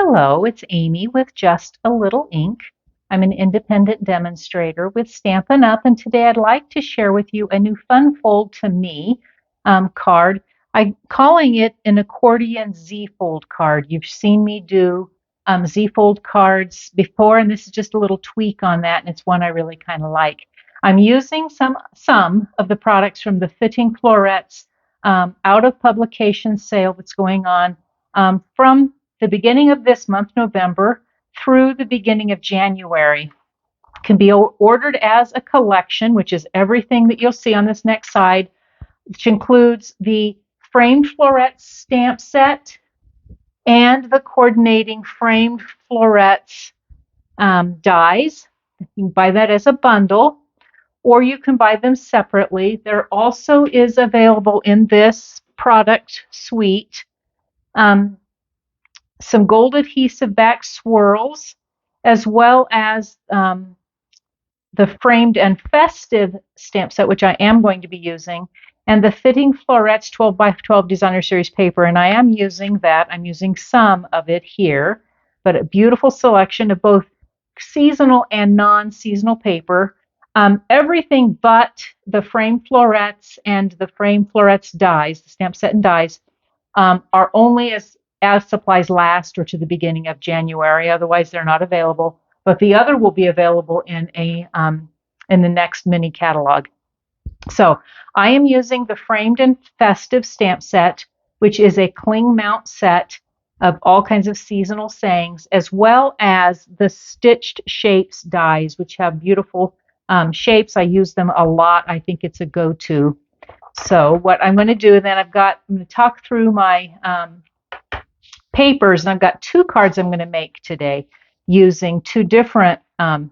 Hello, it's Amy with Just a Little Ink. I'm an independent demonstrator with Stampin' Up, and today I'd like to share with you a new fun fold to me card. I'm calling it an Accordion Z-fold card. You've seen me do Z-fold cards before, and this is just a little tweak on that, and it's one I really kind of like. I'm using some of the products from the Fitting Florets out of publication sale that's going on from the beginning of this month, November, through the beginning of January. It can be ordered as a collection, which is everything that you'll see on this next side, which includes the framed florets stamp set and the coordinating framed florets dies. You can buy that as a bundle, or you can buy them separately. There also is available in this product suite some gold adhesive back swirls, as well as the framed and festive stamp set, which I am going to be using, and the Fitting Florets 12 by 12 Designer Series paper, and I am using that. I'm using some of it here, but a beautiful selection of both seasonal and non-seasonal paper. Everything but the framed florets and the framed florets dies, the stamp set and dies, are only as supplies last or to the beginning of January. Otherwise, they're not available. But the other will be available in the next mini catalog. So I am using the framed and festive stamp set, which is a cling mount set of all kinds of seasonal sayings, as well as the stitched shapes dies, which have beautiful shapes. I use them a lot. I think it's a go-to. So what I'm going to do, then I'm going to talk through my papers, and I've got two cards I'm going to make today using two different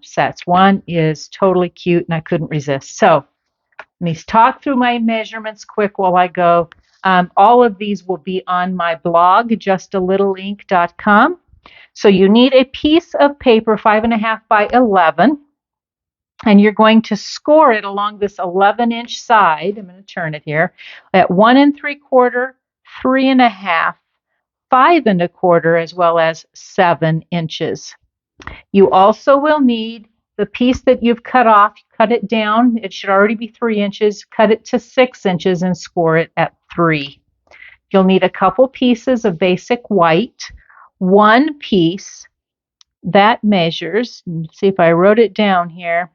sets. One is totally cute, and I couldn't resist. So let me talk through my measurements quick while I go. All of these will be on my blog, justalittleink.com. So you need a piece of paper 5.5 by 11. And you're going to score it along this 11-inch side. I'm going to turn it here at 1 3/4, 3.5, 5 1/4, as well as 7 inches. You also will need the piece that you've cut off. Cut it down. It should already be 3 inches. Cut it to 6 inches and score it at 3. You'll need a couple pieces of basic white. One piece that measures, let's see if I wrote it down here,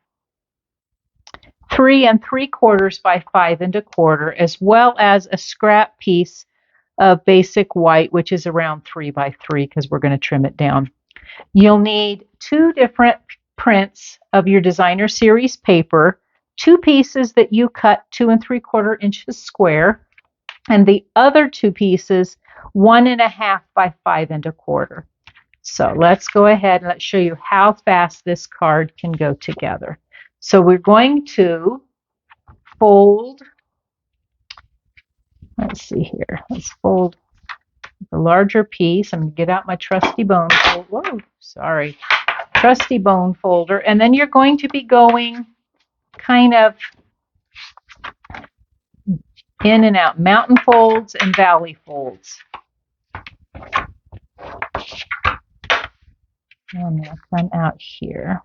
3 3/4 by 5 1/4, as well as a scrap piece of basic white, which is around 3 by 3, because we're going to trim it down. You'll need 2 different prints of your Designer Series paper, 2 pieces that you cut 2 3/4 inches square, and the other 2 pieces 1.5 by 5 1/4. So let's go ahead and let's show you how fast this card can go together. So we're going to fold, let's see here, let's fold the larger piece. I'm going to get out my trusty bone folder. Whoa, sorry. Trusty bone folder. And then you're going to be going kind of in and out, mountain folds and valley folds. And I'll come out here.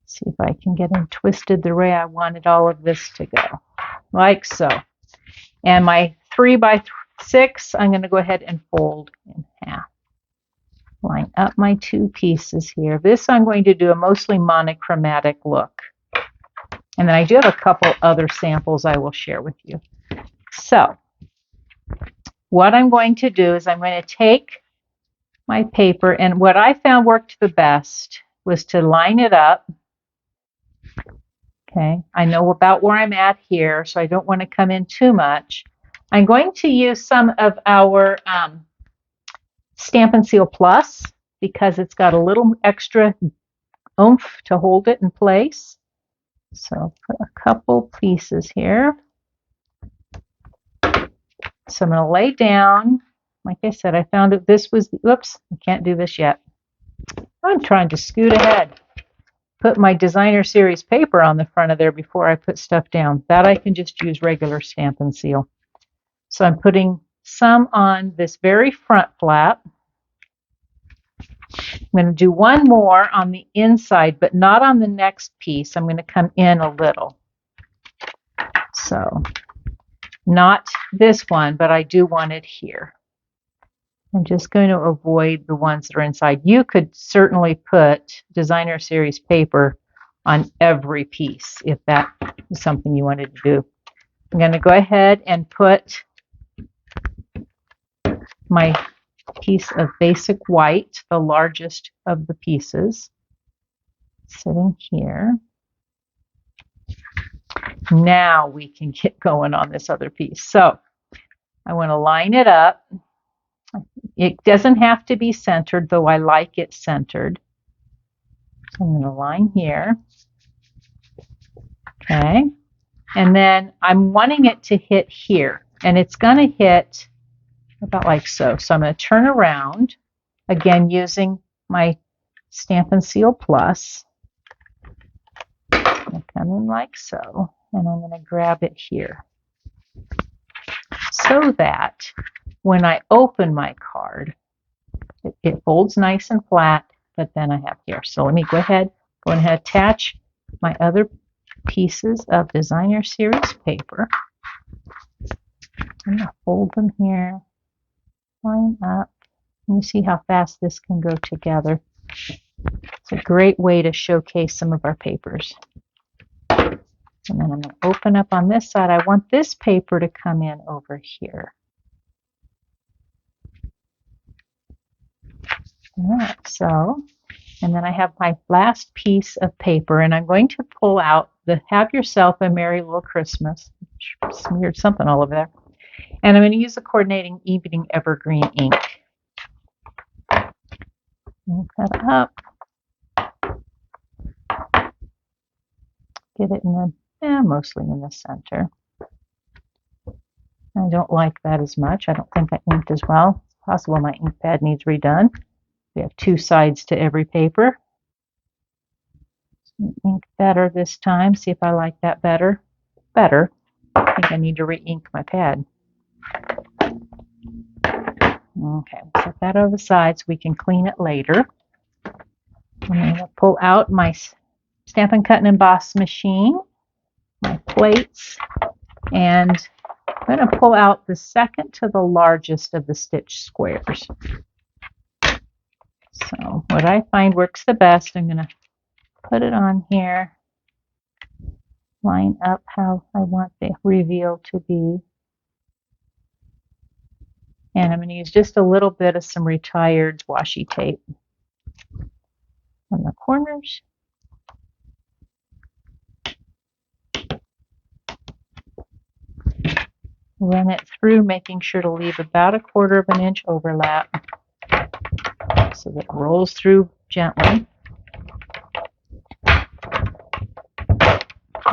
See if I can get them twisted the way I wanted all of this to go, like so. And my 3 by 6, I'm going to go ahead and fold in half. Line up my 2 pieces here. This I'm going to do a mostly monochromatic look. And then I do have a couple other samples I will share with you. So what I'm going to do is I'm going to take my paper, and what I found worked the best was to line it up. Okay, I know about where I'm at here, so I don't want to come in too much. I'm going to use some of our Stampin' Seal Plus because it's got a little extra oomph to hold it in place. So I'll put a couple pieces here. So I'm going to lay down. Like I said, I found that this was, whoops, I can't do this yet. I'm trying to scoot ahead. Put my Designer Series paper on the front of there before I put stuff down. That I can just use regular Stampin' Seal. So I'm putting some on this very front flap. I'm going to do one more on the inside, but not on the next piece. I'm going to come in a little. So not this one, but I do want it here. I'm just going to avoid the ones that are inside. You could certainly put designer series paper on every piece if that is something you wanted to do. I'm going to go ahead and put my piece of basic white, the largest of the pieces, sitting here. Now we can get going on this other piece. So I want to line it up. It doesn't have to be centered, though I like it centered. So I'm going to line here. Okay. And then I'm wanting it to hit here. And it's going to hit about like so. So I'm going to turn around, again using my Stampin' Seal Plus. I'm going to come in like so. And I'm going to grab it here. So that when I open my card, it folds nice and flat, but then I have here. So let me go ahead and attach my other pieces of designer series paper. I'm going to fold them here, line up. And you see how fast this can go together. It's a great way to showcase some of our papers. And then I'm going to open up on this side. I want this paper to come in over here. Like so. And then I have my last piece of paper, and I'm going to pull out the Have Yourself a Merry Little Christmas. Smeared something all over there. And I'm going to use the Coordinating Evening Evergreen ink. Ink that up. Get it in the, mostly in the center. I don't like that as much. I don't think I inked as well. It's possible my ink pad needs redone. We have two sides to every paper. Ink better this time. See if I like that better. Better. I think I need to re-ink my pad. Okay, set that over the side so we can clean it later. I'm going to pull out my Stampin' Cut and Emboss machine, my plates, and I'm going to pull out the second to the largest of the stitch squares. So what I find works the best, I'm going to put it on here, line up how I want the reveal to be. And I'm going to use just a little bit of some retired washi tape on the corners. Run it through, making sure to leave about 1/4 inch overlap so that it rolls through gently.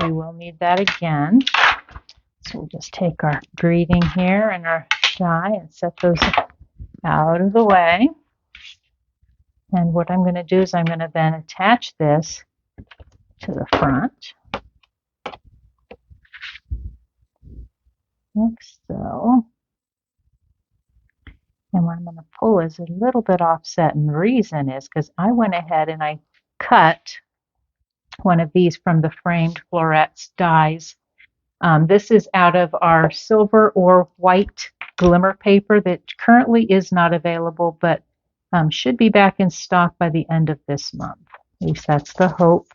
We will need that again. So we'll just take our greeting here and our die and set those out of the way. And what I'm going to do is I'm going to then attach this to the front. Like so. And what I'm going to pull is a little bit offset, and the reason is because I went ahead and I cut one of these from the framed Florets dies. This is out of our silver or white glimmer paper that currently is not available, but should be back in stock by the end of this month. At least that's the hope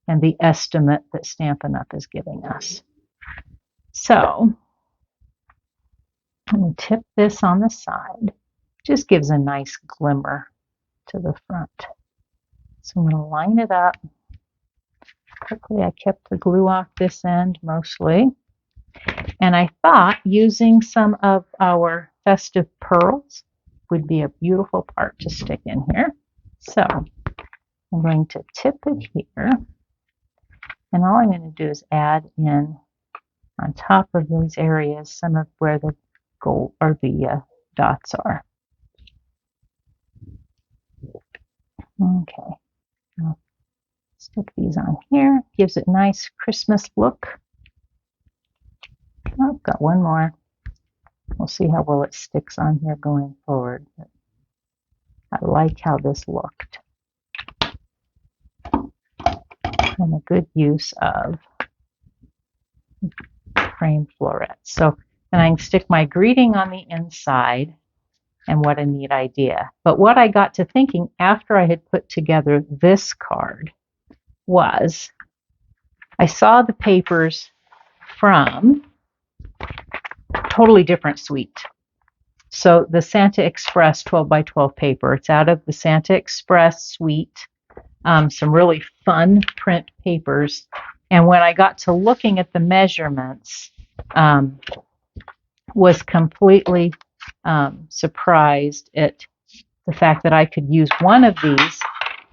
and the estimate that Stampin' Up! Is giving us. So I'm going to tip this on the side. Just gives a nice glimmer to the front. So I'm going to line it up. Quickly, I kept the glue off this end mostly. And I thought using some of our festive pearls would be a beautiful part to stick in here. So I'm going to tip it here. And all I'm going to do is add in on top of these areas some of where the gold or the dots are. Okay. I'll stick these on here. Gives it a nice Christmas look. Oh, I've got one more. We'll see how well it sticks on here going forward. But I like how this looked. And a good use of framed florets. So, and I can stick my greeting on the inside, and what a neat idea. But what I got to thinking after I had put together this card was I saw the papers from a totally different suite. So the Santa Express 12 by 12 paper, it's out of the Santa Express suite. Some really fun print papers. And when I got to looking at the measurements, was completely surprised at the fact that I could use one of these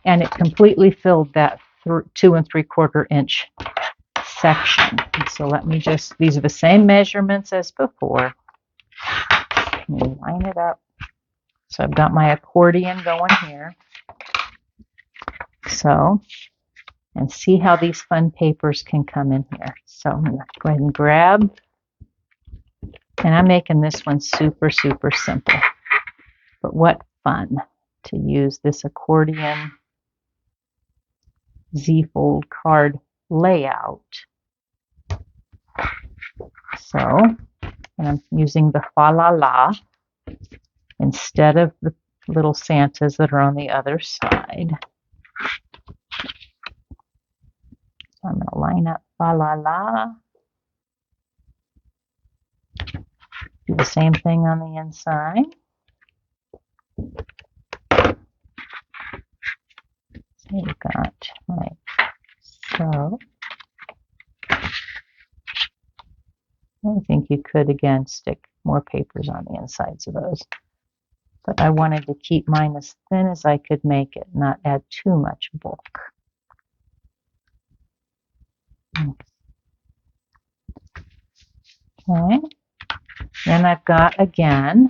and it completely filled that 2 3/4 inch section. And so let me just, these are the same measurements as before. Let me line it up. So I've got my accordion going here. So, and see how these fun papers can come in here. So I'm going to go ahead and grab, and I'm making this one super, super simple. But what fun to use this accordion Z-fold card layout. So, and I'm using the fa la la instead of the little Santas that are on the other side. I'm going to line up fa la la. Do the same thing on the inside. So you've got like so. I think you could again stick more papers on the insides of those. But I wanted to keep mine as thin as I could make it, not add too much bulk. Okay. Then I've got again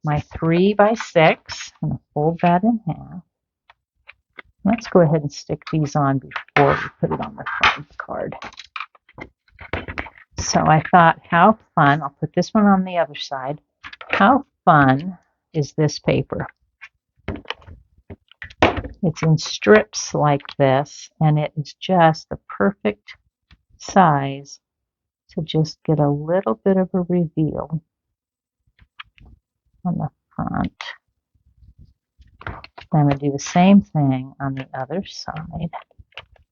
my 3 by 6. I'm going to fold that in half. Let's go ahead and stick these on before we put it on the front of the card. So I thought, how fun, I'll put this one on the other side. How fun is this paper? It's in strips like this, and it is just the perfect size to just get a little bit of a reveal on the front. I'm going to do the same thing on the other side.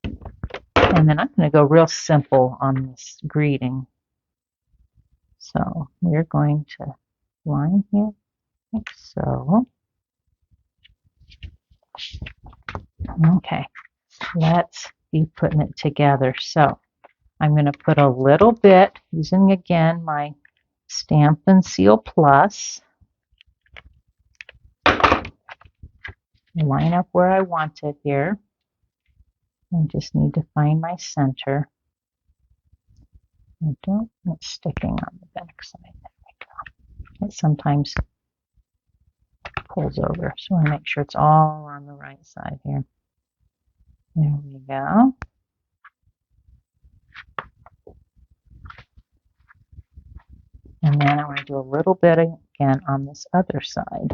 And then I'm going to go real simple on this greeting. So we're going to line here like so. Okay, let's be putting it together. So I'm going to put a little bit, using again my Stampin' Seal Plus. Line up where I want it here. I just need to find my center. It's sticking on the back side. There we go. It sometimes pulls over, so I want to make sure it's all on the right side here. There we go. And then I want to do a little bit again on this other side.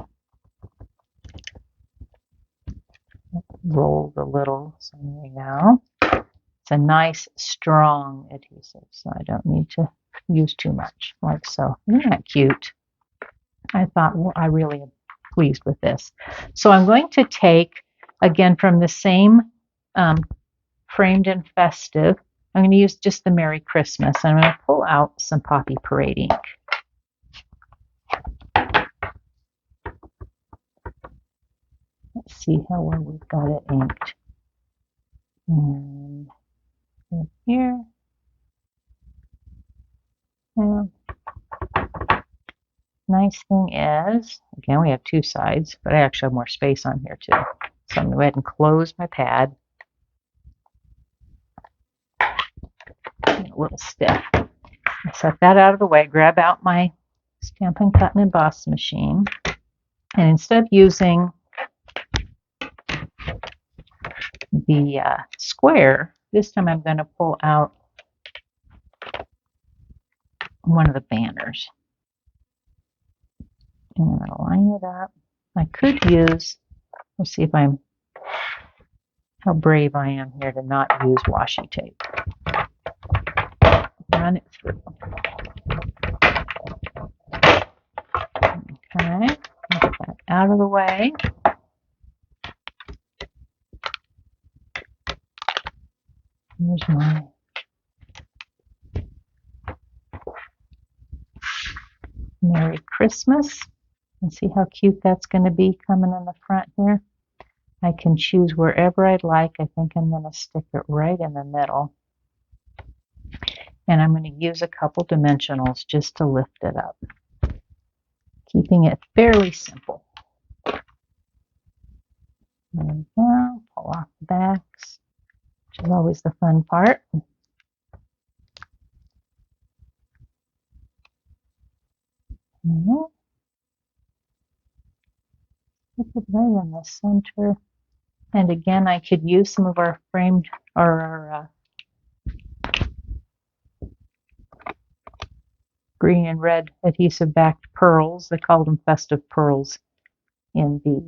Roll the little, so there we go. It's a nice strong adhesive, so I don't need to use too much, like so. Isn't that cute? I thought, well, I really am pleased with this. So I'm going to take, again, from the same framed and festive, I'm going to use just the Merry Christmas. I'm going to pull out some Poppy Parade ink. Let's see how well we've got it inked. And here. And nice thing is, again, we have two sides, but I actually have more space on here too. So I'm going to go ahead and close my pad. A little stiff. Set that out of the way, grab out my Stampin' Cut and Emboss machine, and instead of using the square, this time I'm going to pull out one of the banners. And I'm going to line it up. I could use We'll see if how brave I am here to not use washi tape. Run it through. Okay, get that out of the way. Here's my Merry Christmas. And see how cute that's going to be coming in the front here. I can choose wherever I'd like. I think I'm going to stick it right in the middle. And I'm going to use a couple dimensionals just to lift it up, keeping it fairly simple. There we go. Pull off the backs, which is always the fun part. Put it right in the center. And again, I could use some of our framed or our green and red adhesive backed pearls. They called them festive pearls in the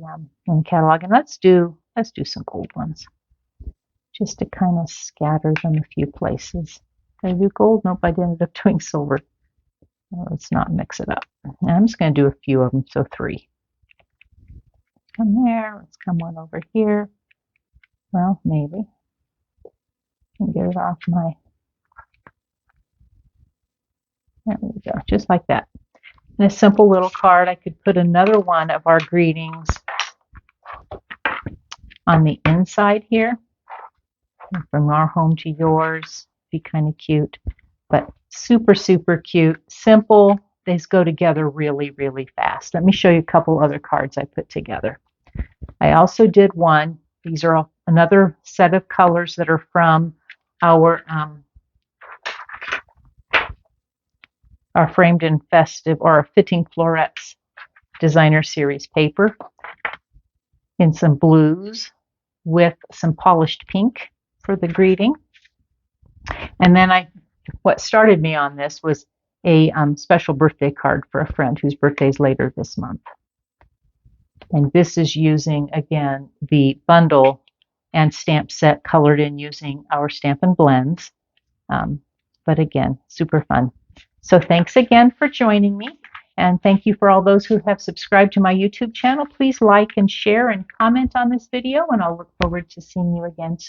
catalog. And let's do some gold ones, just to kind of scatter them a few places. Did I do gold? Nope, I ended up doing silver. Well, let's not mix it up. And I'm just going to do a few of them, so 3. Come there. Let's come one over here. Well, maybe. And get it off my. There we go, just like that. And a simple little card. I could put another one of our greetings on the inside here. From our home to yours. Be kind of cute, but super, super cute. Simple. These go together really, really fast. Let me show you a couple other cards I put together. I also did one. These are another set of colors that are from our framed and festive or our fitting florets designer series paper in some blues with some polished pink for the greeting. And then what started me on this was a special birthday card for a friend whose birthday is later this month. And this is using, again, the bundle and stamp set colored in using our Stampin' blends. But again, super fun. So thanks again for joining me. And thank you for all those who have subscribed to my YouTube channel. Please like and share and comment on this video, and I'll look forward to seeing you again soon.